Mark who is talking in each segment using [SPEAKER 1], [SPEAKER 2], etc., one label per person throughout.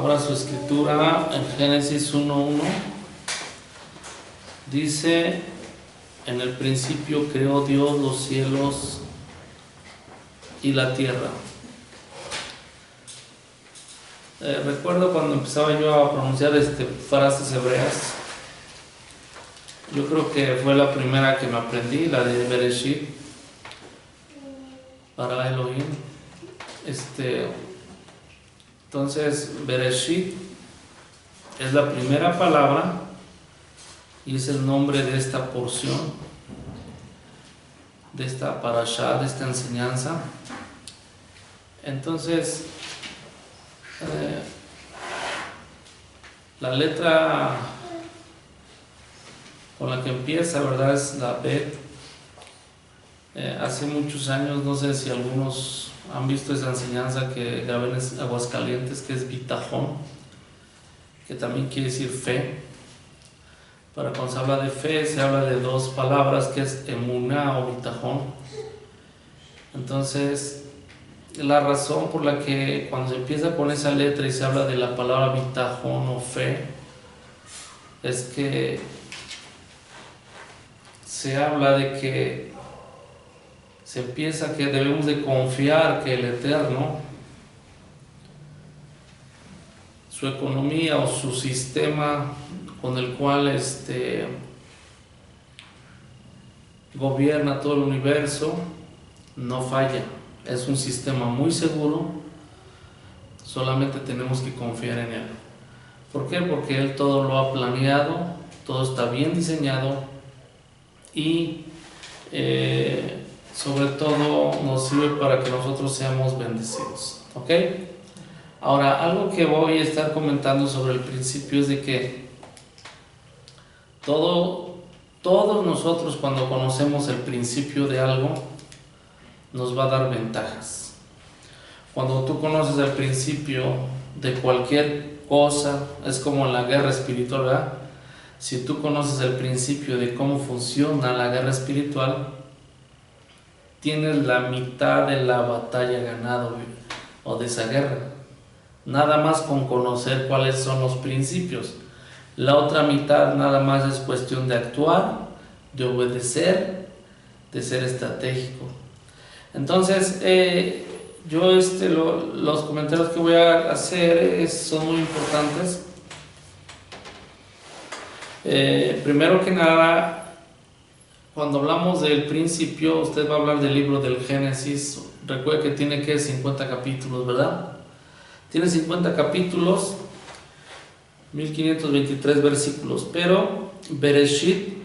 [SPEAKER 1] Ahora su escritura en Génesis 1:1 dice: en el principio creó Dios los cielos y la tierra. Recuerdo cuando empezaba yo a pronunciar frases hebreas, yo creo que fue la primera que me aprendí, la de Bereshit, para Elohim. Entonces, Bereshit es la primera palabra y es el nombre de esta porción, de esta parashá, de esta enseñanza. Entonces, la letra con la que empieza, ¿verdad?, es la Bet. Hace muchos años, no sé si algunos han visto esa enseñanza que grabé en Aguascalientes, que es bitajón, que también quiere decir fe. Para cuando se habla de fe, se habla de dos palabras, que es emuná o bitajón. Entonces, la razón por la que cuando se empieza con esa letra y se habla de la palabra bitajón o fe, es que se habla de que se empieza que debemos de confiar que el Eterno, su economía o su sistema con el cual gobierna todo el universo, no falla. Es un sistema muy seguro, solamente tenemos que confiar en él. ¿Por qué? Porque él todo lo ha planeado, todo está bien diseñado y sobre todo nos sirve para que nosotros seamos bendecidos. ¿Ok? Ahora, algo que voy a estar comentando sobre el principio es de que todos nosotros, cuando conocemos el principio de algo, nos va a dar ventajas. Cuando tú conoces el principio de cualquier cosa, es como en la guerra espiritual, ¿verdad? Si tú conoces el principio de cómo funciona la guerra espiritual, tienes la mitad de la batalla ganado o de esa guerra. Nada más con conocer cuáles son los principios. La otra mitad nada más es cuestión de actuar, de obedecer, de ser estratégico. Entonces, yo los comentarios que voy a hacer son muy importantes. Primero que nada, cuando hablamos del principio, usted va a hablar del libro del Génesis. Recuerde que tiene 50 capítulos, ¿verdad? Tiene 50 capítulos, 1523 versículos, pero Bereshit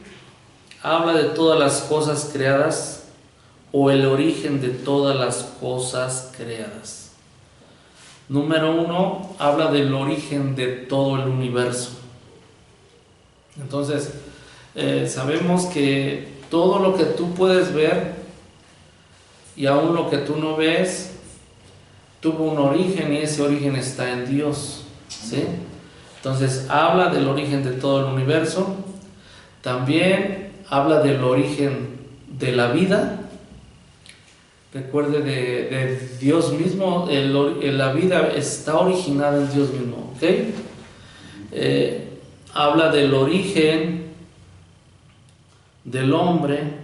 [SPEAKER 1] habla de todas las cosas creadas o el origen de todas las cosas creadas. Número 1, habla del origen de todo el universo. Entonces, sabemos que todo lo que tú puedes ver y aún lo que tú no ves tuvo un origen y ese origen está en Dios, ¿sí? Entonces habla del origen de todo el universo, también habla del origen de la vida. Recuerde de Dios mismo, la vida está originada en Dios mismo, ¿ok? Habla del origen del hombre.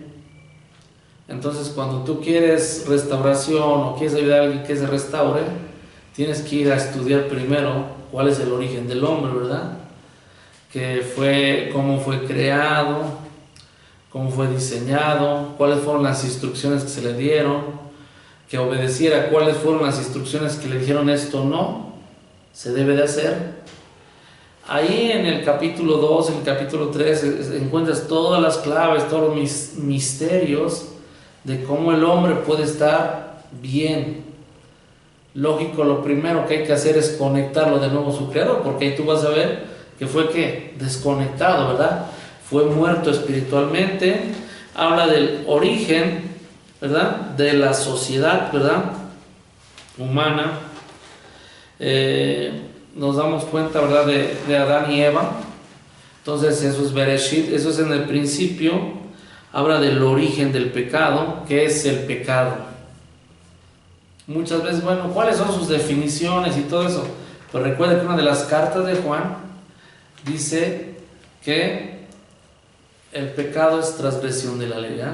[SPEAKER 1] Entonces, cuando tú quieres restauración o quieres ayudar a alguien que se restaure, tienes que ir a estudiar primero cuál es el origen del hombre, ¿verdad? Cómo fue creado, cómo fue diseñado, cuáles fueron las instrucciones que se le dieron, que obedeciera cuáles fueron las instrucciones que le dijeron esto no, se debe de hacer. Ahí en el capítulo 2, en el capítulo 3, encuentras todas las claves, todos los misterios de cómo el hombre puede estar bien. Lógico, lo primero que hay que hacer es conectarlo de nuevo a su creador, porque ahí tú vas a ver que fue desconectado, ¿verdad? Fue muerto espiritualmente. Habla del origen, ¿verdad?, de la sociedad, ¿verdad?, humana. Nos damos cuenta, ¿verdad?, de Adán y Eva. Entonces eso es Bereshit, eso es en el principio. Habla del origen del pecado. ¿Qué es el pecado? Muchas veces, bueno, ¿cuáles son sus definiciones y todo eso? Pues recuerda que una de las cartas de Juan dice que el pecado es transgresión de la ley, ¿eh?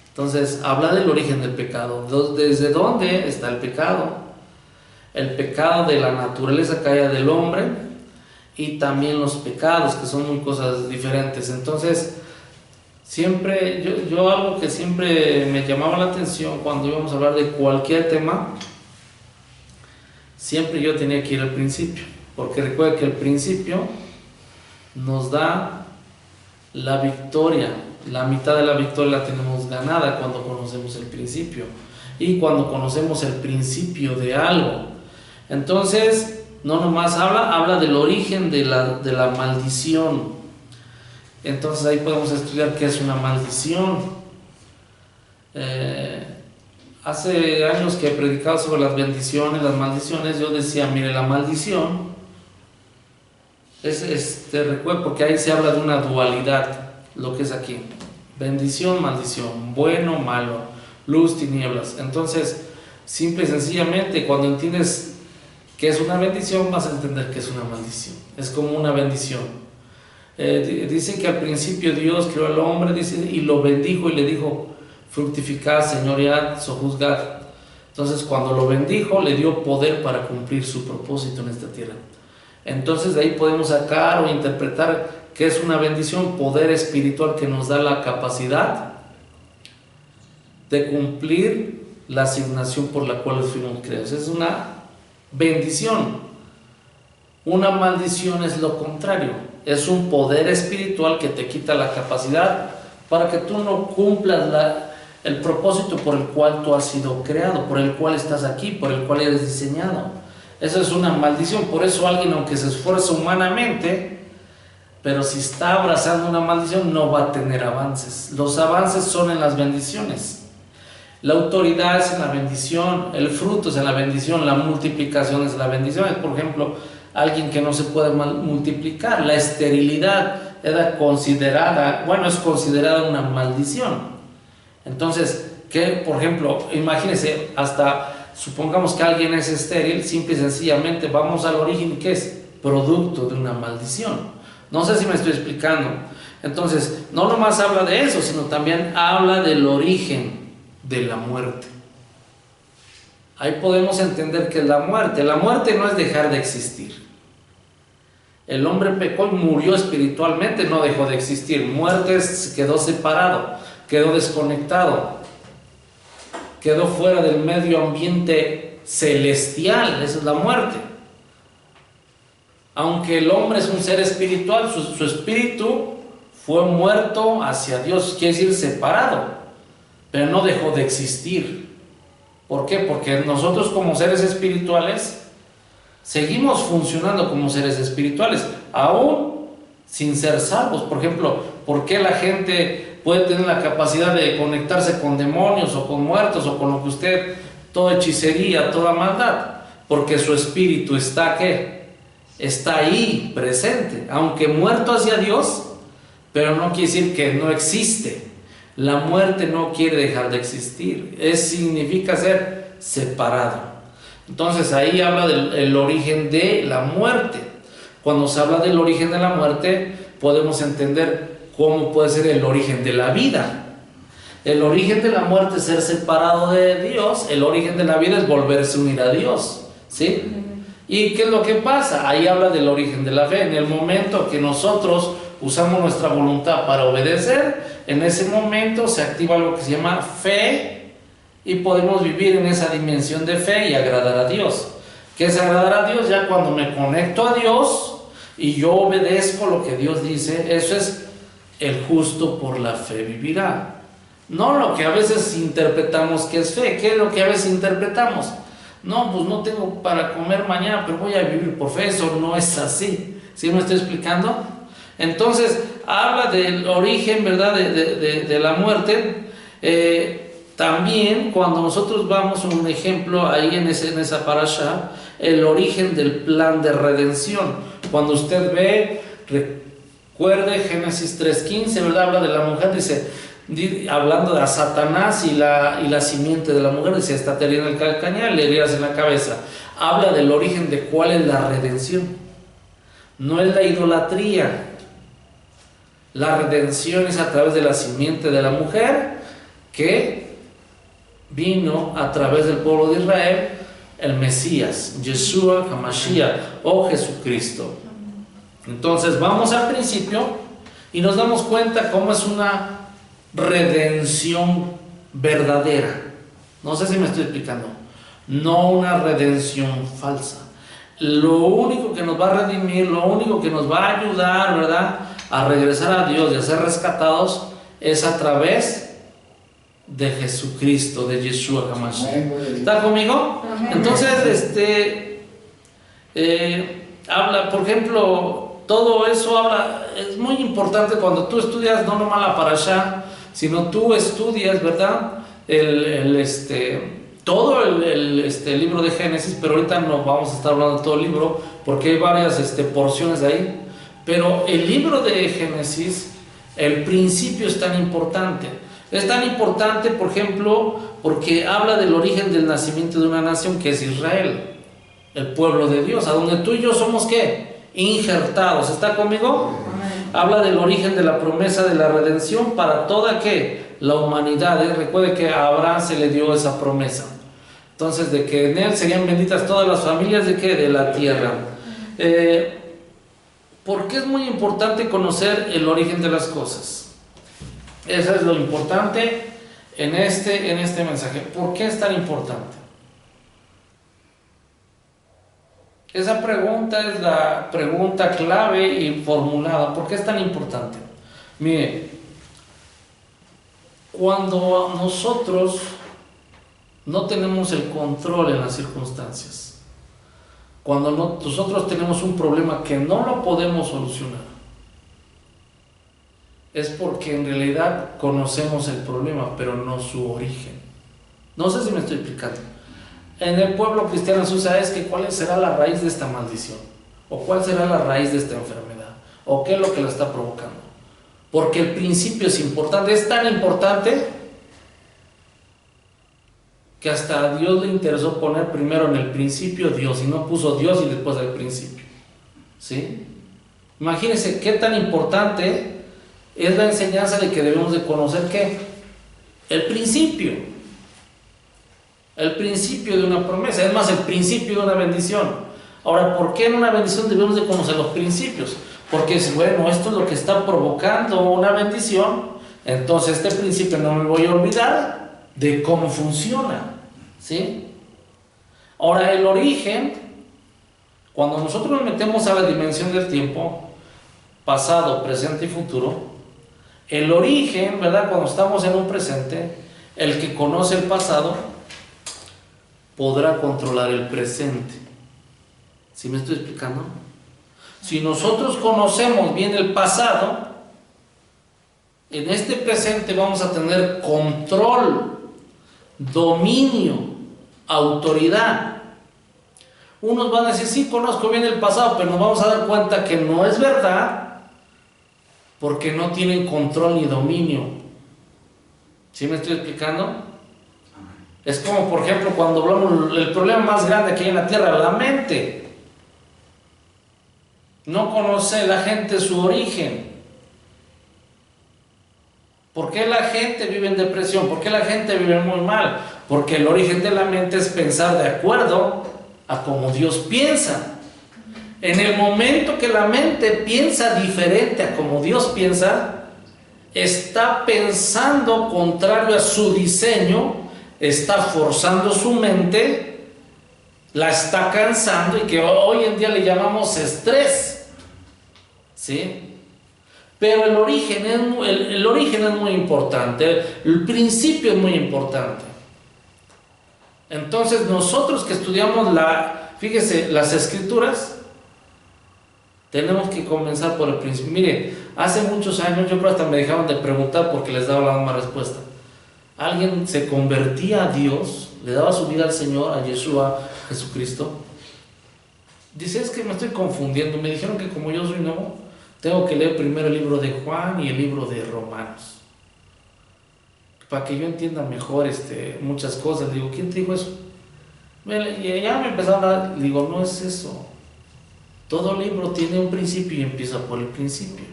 [SPEAKER 1] Entonces habla del origen del pecado, desde dónde está el pecado de la naturaleza caída del hombre, y también los pecados, que son muy cosas diferentes. Entonces siempre, yo algo que siempre me llamaba la atención cuando íbamos a hablar de cualquier tema, siempre yo tenía que ir al principio, porque recuerda que el principio nos da la victoria. La mitad de la victoria la tenemos ganada cuando conocemos el principio, y cuando conocemos el principio de algo. Entonces no nomás habla del origen de la maldición. Entonces ahí podemos estudiar qué es una maldición. Hace años que he predicado sobre las bendiciones, las maldiciones. Yo decía, mire, la maldición recuerdo, porque ahí se habla de una dualidad, lo que es aquí: bendición, maldición, bueno, malo, luz, tinieblas. Entonces, simple y sencillamente, cuando entiendes que es una bendición, vas a entender que es una maldición. Es como una bendición. Dice que al principio Dios creó al hombre, dice, y lo bendijo y le dijo: fructificad, señoread, sojuzgad. Entonces, cuando lo bendijo, le dio poder para cumplir su propósito en esta tierra. Entonces, de ahí podemos sacar o interpretar que es una bendición, poder espiritual que nos da la capacidad de cumplir la asignación por la cual fuimos creados. Es una bendición. Una maldición es lo contrario, es un poder espiritual que te quita la capacidad para que tú no cumplas el propósito por el cual tú has sido creado, por el cual estás aquí, por el cual eres diseñado. Eso es una maldición. Por eso alguien, aunque se esfuerce humanamente, pero si está abrazando una maldición, no va a tener avances. Los avances son en las bendiciones. La autoridad es en la bendición, el fruto es en la bendición, la multiplicación es la bendición. Por ejemplo, alguien que no se puede multiplicar, la esterilidad es considerada una maldición. Entonces, que por ejemplo, imagínense, hasta supongamos que alguien es estéril, simple y sencillamente vamos al origen, ¿qué es? Producto de una maldición. No sé si me estoy explicando. Entonces, no nomás habla de eso, sino también habla del origen de la muerte. Ahí podemos entender que la muerte no es dejar de existir. El hombre pecó y murió espiritualmente, no dejó de existir. Muerte quedó separado, quedó desconectado, quedó fuera del medio ambiente celestial. Esa es la muerte. Aunque el hombre es un ser espiritual, su espíritu fue muerto hacia Dios, quiere decir separado, pero no dejó de existir. ¿Por qué? Porque nosotros como seres espirituales seguimos funcionando como seres espirituales, aún sin ser salvos. Por ejemplo, ¿por qué la gente puede tener la capacidad de conectarse con demonios o con muertos o con lo que usted, toda hechicería, toda maldad? Porque su espíritu está, ¿qué? Está ahí presente, aunque muerto hacia Dios, pero no quiere decir que no existe. La muerte no quiere dejar de existir, significa ser separado. Entonces ahí habla del origen de la muerte. Cuando se habla del origen de la muerte, podemos entender cómo puede ser el origen de la vida. El origen de la muerte es ser separado de Dios, el origen de la vida es volverse a unir a Dios, ¿sí? ¿Y qué es lo que pasa? Ahí habla del origen de la fe. En el momento que nosotros usamos nuestra voluntad para obedecer, en ese momento se activa lo que se llama fe, y podemos vivir en esa dimensión de fe y agradar a Dios. ¿Qué es agradar a Dios? Ya cuando me conecto a Dios y yo obedezco lo que Dios dice, eso es el justo por la fe vivirá. No lo que a veces interpretamos que es fe. ¿Qué es lo que a veces interpretamos? No, pues no tengo para comer mañana, pero voy a vivir por fe. Eso no es así. ¿Sí me estoy explicando? Entonces, habla del origen, ¿verdad?, de la muerte. También, cuando nosotros vamos a un ejemplo ahí en esa parasha, el origen del plan de redención. Cuando usted ve, recuerde Génesis 3:15, ¿verdad?, habla de la mujer, dice, hablando de a Satanás y la simiente de la mujer, dice, esta te herirá en el calcañar, le herirás en la cabeza. habla del origen de cuál es la redención. No es la idolatría. La redención es a través de la simiente de la mujer que vino a través del pueblo de Israel, el Mesías, Yeshua HaMashiach o Jesucristo. Entonces vamos al principio y nos damos cuenta cómo es una redención verdadera. No sé si me estoy explicando. No una redención falsa. Lo único que nos va a redimir, lo único que nos va a ayudar, ¿verdad?, a regresar a Dios y a ser rescatados es a través de Jesucristo, de Yeshua HaMashiach. ¿Está conmigo? Entonces, habla, por ejemplo, todo eso habla, es muy importante cuando tú estudias no nomás la parashá, sino tú estudias, ¿verdad?, todo el libro de Génesis, pero ahorita no vamos a estar hablando de todo el libro, porque hay varias porciones de ahí, pero el libro de Génesis, el principio es tan importante. Es tan importante, por ejemplo, porque habla del origen del nacimiento de una nación que es Israel, el pueblo de Dios, a donde tú y yo somos, ¿qué?, injertados. ¿Está conmigo? Habla del origen de la promesa de la redención para toda, ¿qué?, la humanidad. Recuerde que a Abraham se le dio esa promesa. Entonces, de que en él serían benditas todas las familias, ¿de qué?, de la tierra. ¿Por qué es muy importante conocer el origen de las cosas? Eso es lo importante en este mensaje. ¿Por qué es tan importante? Esa pregunta es la pregunta clave y formulada. ¿Por qué es tan importante? Mire, cuando nosotros no tenemos el control en las circunstancias, cuando nosotros tenemos un problema que no lo podemos solucionar, es porque en realidad conocemos el problema, pero no su origen. No sé si me estoy explicando. En el pueblo cristiano se usa ¿cuál será la raíz de esta maldición? ¿O cuál será la raíz de esta enfermedad? ¿O qué es lo que la está provocando? Porque el principio es importante, es tan importante que hasta a Dios le interesó poner primero en el principio Dios, y no puso Dios y después el principio. ¿Sí? Imagínense qué tan importante es la enseñanza de que debemos de conocer ¿qué? El principio. El principio de una promesa, es más, el principio de una bendición. Ahora, ¿por qué en una bendición debemos de conocer los principios? Porque bueno, esto es lo que está provocando una bendición, entonces este principio no me voy a olvidar de cómo funciona. ¿Sí? Ahora, el origen, cuando nosotros nos metemos a la dimensión del tiempo, pasado, presente y futuro, el origen, ¿verdad?, cuando estamos en un presente, el que conoce el pasado podrá controlar el presente. ¿Sí me estoy explicando? Si nosotros conocemos bien el pasado, en este presente vamos a tener control, dominio, autoridad. Unos van a decir, sí, conozco bien el pasado, pero nos vamos a dar cuenta que no es verdad, porque no tienen control ni dominio. ¿Sí me estoy explicando? Es como, por ejemplo, cuando hablamos el problema más grande que hay en la tierra, la mente. No conoce la gente su origen. ¿Por qué la gente vive en depresión? ¿Por qué la gente vive muy mal? Porque el origen de la mente es pensar de acuerdo a como Dios piensa. En el momento que la mente piensa diferente a como Dios piensa, está pensando contrario a su diseño, está forzando su mente, la está cansando, y que hoy en día le llamamos estrés. ¿Sí? Pero el origen es muy importante, el principio es muy importante. Entonces nosotros que estudiamos fíjese, las escrituras, tenemos que comenzar por el principio. Mire, hace muchos años yo creo hasta me dejaban de preguntar porque les daba la misma respuesta. Alguien se convertía a Dios, le daba su vida al Señor, a Yeshua, Jesucristo. Dice, es que me estoy confundiendo. Me dijeron que como yo soy nuevo, tengo que leer primero el libro de Juan y el libro de Romanos, para que yo entienda mejor muchas cosas. Digo, ¿quién te dijo eso? Y ya me empezaron a hablar, digo, no es eso. Todo libro tiene un principio y empieza por el principio.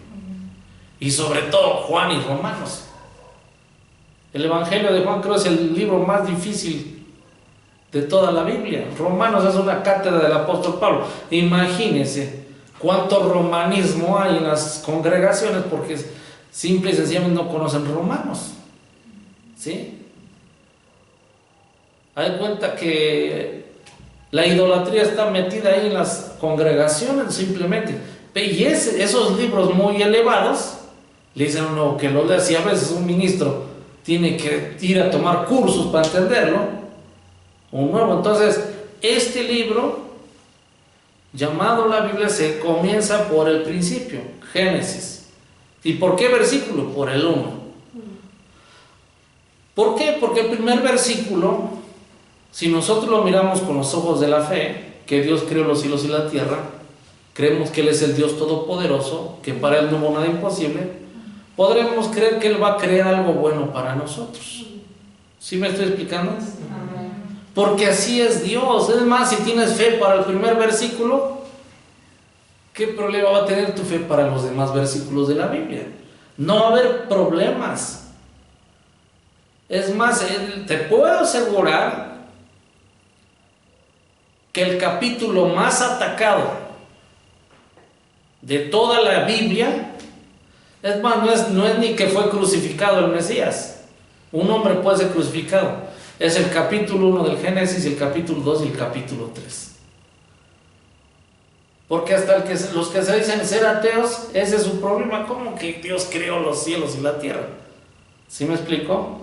[SPEAKER 1] Y sobre todo Juan y Romanos. El Evangelio de Juan creo es el libro más difícil de toda la Biblia. Romanos es una cátedra del apóstol Pablo. Imagínense cuánto romanismo hay en las congregaciones porque simple y sencillamente no conocen Romanos. ¿Sí? Hay cuenta que la idolatría está metida ahí en las congregaciones simplemente. Y esos libros muy elevados, le dicen a uno que lo lea, si a veces un ministro tiene que ir a tomar cursos para entenderlo, un nuevo. Entonces, este libro, llamado la Biblia, se comienza por el principio, Génesis. ¿Y por qué versículo? Por el 1. ¿Por qué? Porque el primer versículo, si nosotros lo miramos con los ojos de la fe, que Dios creó los cielos y la tierra, creemos que Él es el Dios todopoderoso, que para Él no hubo nada imposible, podremos creer que Él va a crear algo bueno para nosotros. ¿Sí me estoy explicando? Porque así es Dios. Es más, si tienes fe para el primer versículo, ¿qué problema va a tener tu fe para los demás versículos de la Biblia? No va a haber problemas. Es más, te puedo asegurar que el capítulo más atacado de toda la Biblia, es más, no es ni que fue crucificado el Mesías. Un hombre puede ser crucificado. Es el capítulo 1 del Génesis, el capítulo 2 y el capítulo 3. Porque hasta los que se dicen ser ateos, ese es su problema. ¿Cómo que Dios creó los cielos y la tierra? ¿Sí me explico?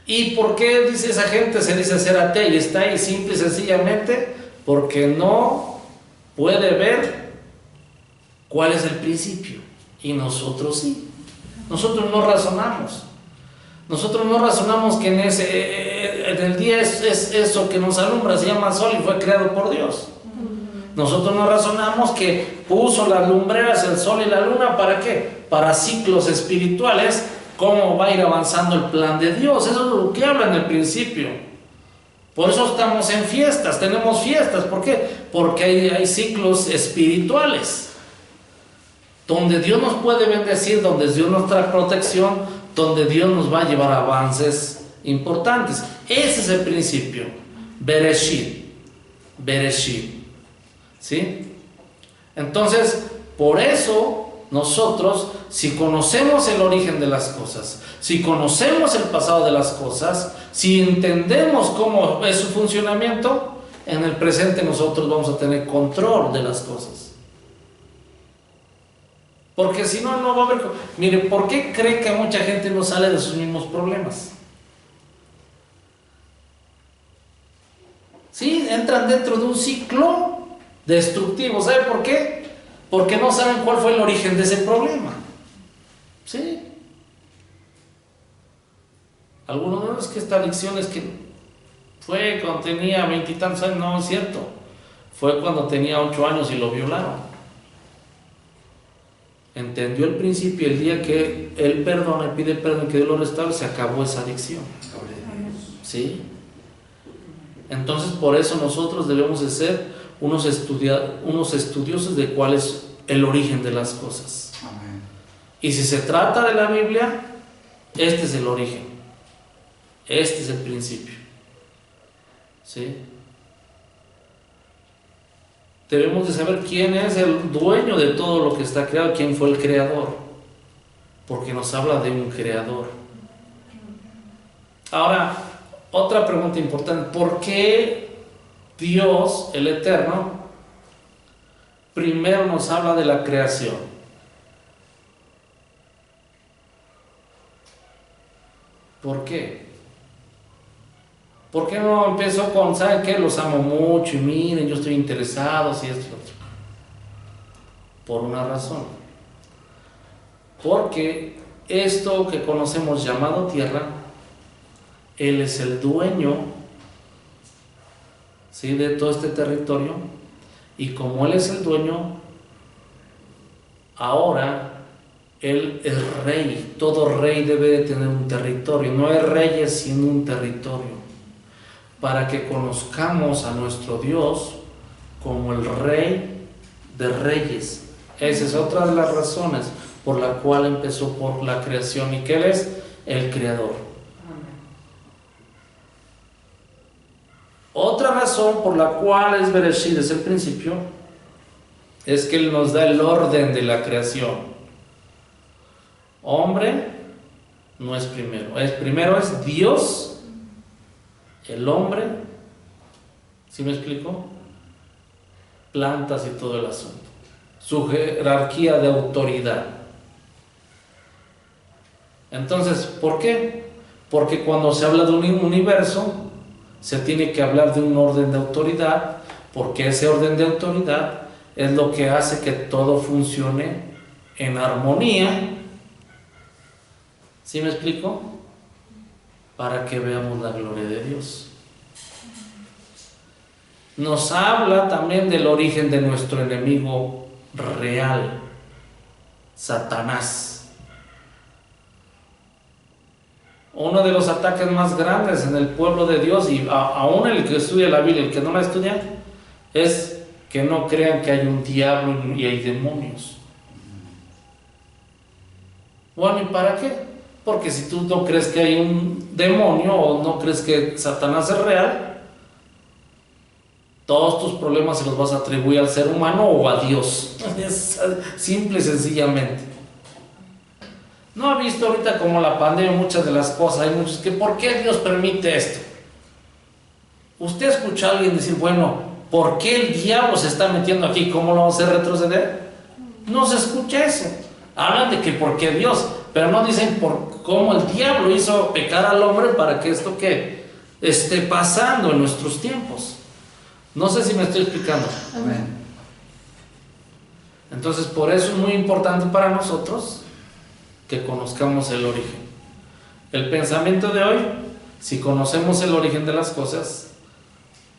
[SPEAKER 1] ¿Y por qué dice esa gente se dice ser ateo? Y está ahí simple y sencillamente porque no puede ver cuál es el principio. Y nosotros sí. Nosotros no razonamos. Nosotros no razonamos que en el día es eso que nos alumbra, se llama sol y fue creado por Dios. Nosotros no razonamos que puso las lumbreras, el sol y la luna, ¿para qué? Para ciclos espirituales, cómo va a ir avanzando el plan de Dios. Eso es lo que habla en el principio. Por eso estamos en fiestas, tenemos fiestas. ¿Por qué? Porque hay ciclos espirituales, donde Dios nos puede bendecir, donde Dios nos trae protección, donde Dios nos va a llevar a avances importantes. Ese es el principio. Bereshit. ¿Sí? Entonces, por eso nosotros, si conocemos el origen de las cosas, si conocemos el pasado de las cosas, si entendemos cómo es su funcionamiento, en el presente nosotros vamos a tener control de las cosas. Porque si no, no va a haber... Mire, ¿por qué cree que mucha gente no sale de sus mismos problemas? Sí, entran dentro de un ciclo destructivo. ¿Sabe por qué? Porque no saben cuál fue el origen de ese problema. ¿Sí? Algunos no es que esta adicción es que fue cuando tenía 20 y tantos años. No, es cierto. Fue cuando tenía 8 años y lo violaron. Entendió el principio, el día que él perdona y pide perdón, que Dios lo restaure, se acabó esa adicción. ¿Sí? Entonces, por eso nosotros debemos de ser unos estudiosos de cuál es el origen de las cosas. Amén. Y si se trata de la Biblia, este es el origen, este es el principio. ¿Sí? Debemos de saber quién es el dueño de todo lo que está creado, quién fue el creador, porque nos habla de un creador. Ahora, otra pregunta importante: ¿por qué Dios, el Eterno, primero nos habla de la creación? ¿Por qué? ¿Por qué no empezó con, ¿saben qué? Los amo mucho y miren, yo estoy interesado, si esto y lo otro? Por una razón. Porque esto que conocemos llamado tierra, Él es el dueño, ¿sí?, de todo este territorio. Y como Él es el dueño, ahora Él es rey. Todo rey debe de tener un territorio. No hay reyes sin un territorio. para que conozcamos a nuestro Dios como el Rey de Reyes. Esa es otra de las razones por la cual empezó por la creación, y que Él es el Creador. Otra razón por la cual es Bereshit, es el principio, es que Él nos da el orden de la creación. Hombre no es primero, primero es Dios, el hombre, ¿sí me explico? Plantas y todo el asunto. Su jerarquía de autoridad. Entonces, ¿por qué? Porque cuando se habla de un universo, se tiene que hablar de un orden de autoridad, porque ese orden de autoridad es lo que hace que todo funcione en armonía. ¿Sí me explico? Para que veamos la gloria de Dios. Nos habla también del origen de nuestro enemigo real, Satanás. Uno de los ataques más grandes en el pueblo de Dios, y aún el que estudia la Biblia, el que no la estudia, es que no crean que hay un diablo y hay demonios. Bueno, ¿y para qué? Porque si tú no crees que hay un demonio o no crees que Satanás es real, todos tus problemas se los vas a atribuir al ser humano o a Dios. Es simple y sencillamente. ¿No ha visto ahorita como la pandemia muchas de las cosas? Hay muchos que, ¿por qué Dios permite esto? ¿Usted escucha a alguien decir, bueno, ¿por qué el diablo se está metiendo aquí? ¿Cómo lo vamos a hacer retroceder? No se escucha eso. Hablan de que por qué Dios, pero no dicen por cómo el diablo hizo pecar al hombre para que esto que esté pasando en nuestros tiempos. No sé si me estoy explicando.
[SPEAKER 2] Amén.
[SPEAKER 1] Entonces, por eso es muy importante para nosotros que conozcamos el origen. El pensamiento de hoy, si conocemos el origen de las cosas,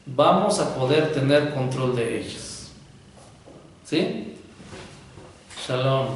[SPEAKER 1] vamos a poder tener control de ellas. ¿Sí? Shalom.